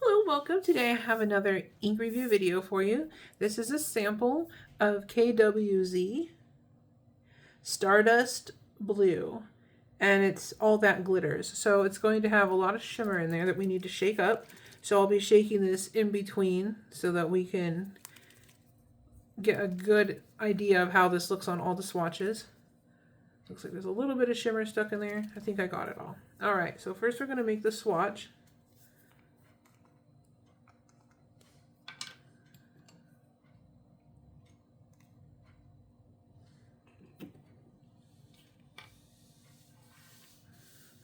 Hello, welcome. Today I have another ink review video for you. This is a sample of KWZ Stardust Blue, and it's all that glitters. So it's going to have a lot of shimmer in there that we need to shake up. So I'll be shaking this in between so that we can get a good idea of how this looks on all the swatches. Looks like there's a little bit of shimmer stuck in there. I think I got it all. All right, so first we're going to make the swatch.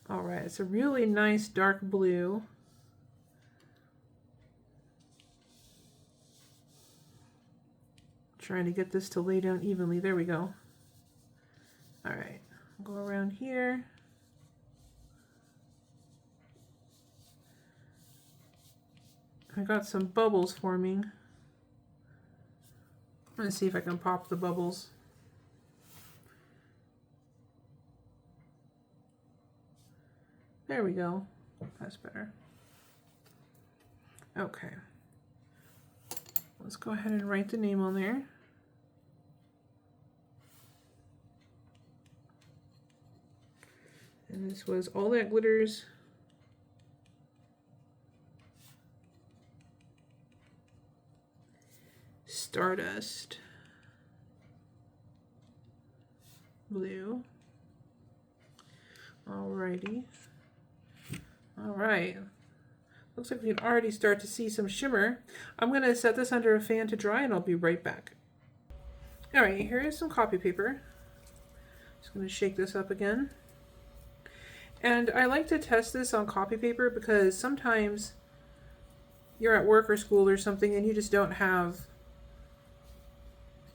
All right, it's a really nice dark blue. Trying to get this to lay down evenly. There we go. All right, go around here. I got some bubbles forming. Let's see if I can pop the bubbles. There we go. That's better. Okay. Let's go ahead and write the name on there. And this was All That Glitters Stardust Blue. Alrighty. Alright. Looks like we can already start to see some shimmer. I'm going to set this under a fan to dry and I'll be right back. Alright, here is some copy paper. Just going to shake this up again. And I like to test this on copy paper because sometimes you're at work or school or something and you just don't have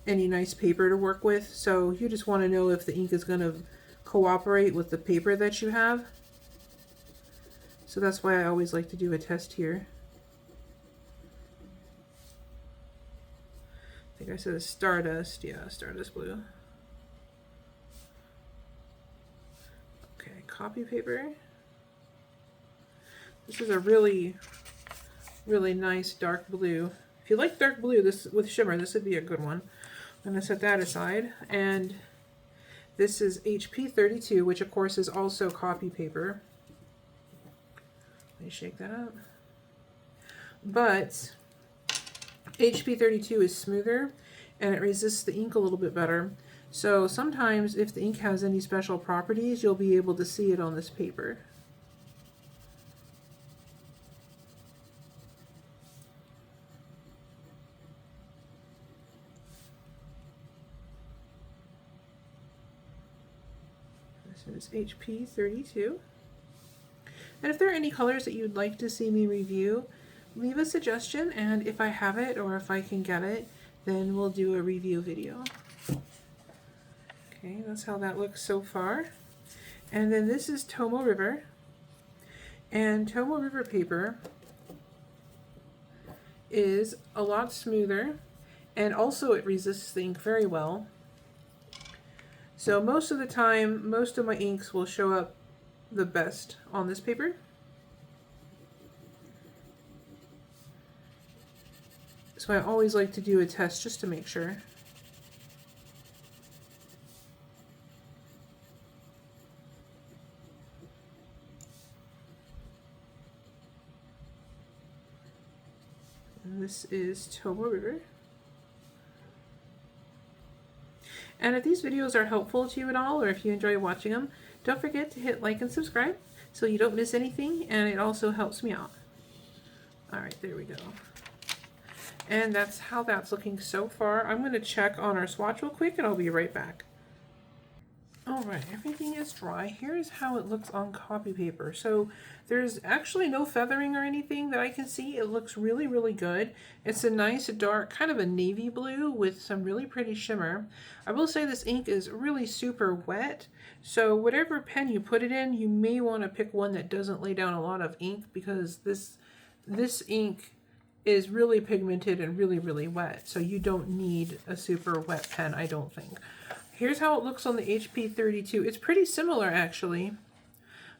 any nice paper to work with. So you just want to know if the ink is going to cooperate with the paper that you have. So that's why I always like to do a test here. I think I said it's Stardust. Yeah, Stardust Blue. Okay, copy paper. This is a really, really nice dark blue. If you like dark blue this with shimmer, this would be a good one. I'm going to set that aside. And this is HP 32, which of course is also copy paper. Let me shake that up. But HP 32 is smoother and it resists the ink a little bit better. So sometimes if the ink has any special properties, you'll be able to see it on this paper. This is HP 32. And if there are any colors that you'd like to see me review, leave a suggestion, and if I have it or if I can get it, then we'll do a review video. Okay, that's how that looks so far. And then this is Tomoe River. And Tomoe River paper is a lot smoother, and also it resists the ink very well. So most of the time, most of my inks will show up the best on this paper. So I always like to do a test just to make sure. And this is Tomoe River. And if these videos are helpful to you at all, or if you enjoy watching them, don't forget to hit like and subscribe so you don't miss anything, and it also helps me out. Alright, there we go. And that's how that's looking so far. I'm going to check on our swatch real quick and I'll be right back. Alright, everything is dry. Here's how it looks on copy paper. So there's actually no feathering or anything that I can see. It looks really, really good. It's a nice dark, kind of a navy blue with some really pretty shimmer. I will say this ink is really super wet. So whatever pen you put it in, you may want to pick one that doesn't lay down a lot of ink because this ink is really pigmented and really, really wet. So you don't need a super wet pen, I don't think. Here's how it looks on the HP 32. It's pretty similar, actually.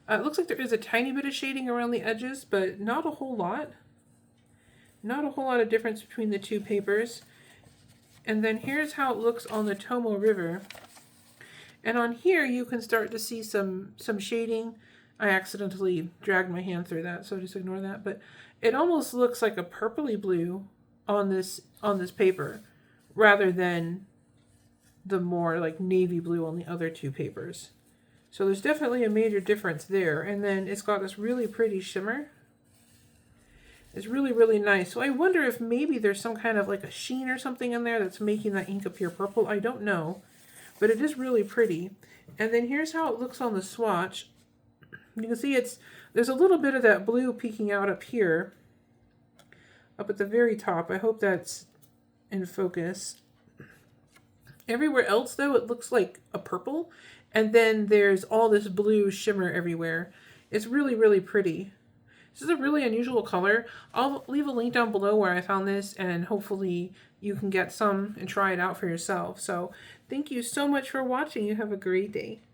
It looks like there is a tiny bit of shading around the edges, but not a whole lot. Not a whole lot of difference between the two papers. And then here's how it looks on the Tomo River. And on here you can start to see some shading. I accidentally dragged my hand through that, so just ignore that. But it almost looks like a purpley blue on this paper, rather than the more like navy blue on the other two papers. So there's definitely a major difference there. And then it's got this really pretty shimmer. It's really, really nice. So I wonder if maybe there's some kind of like a sheen or something in there that's making that ink appear purple. I don't know, but it is really pretty. And then here's how it looks on the swatch. You can see there's a little bit of that blue peeking out up here, up at the very top. I hope that's in focus. Everywhere else, though, it looks like a purple, and then there's all this blue shimmer everywhere. It's really, really pretty. This is a really unusual color. I'll leave a link down below where I found this, and hopefully you can get some and try it out for yourself. So thank you so much for watching. You have a great day.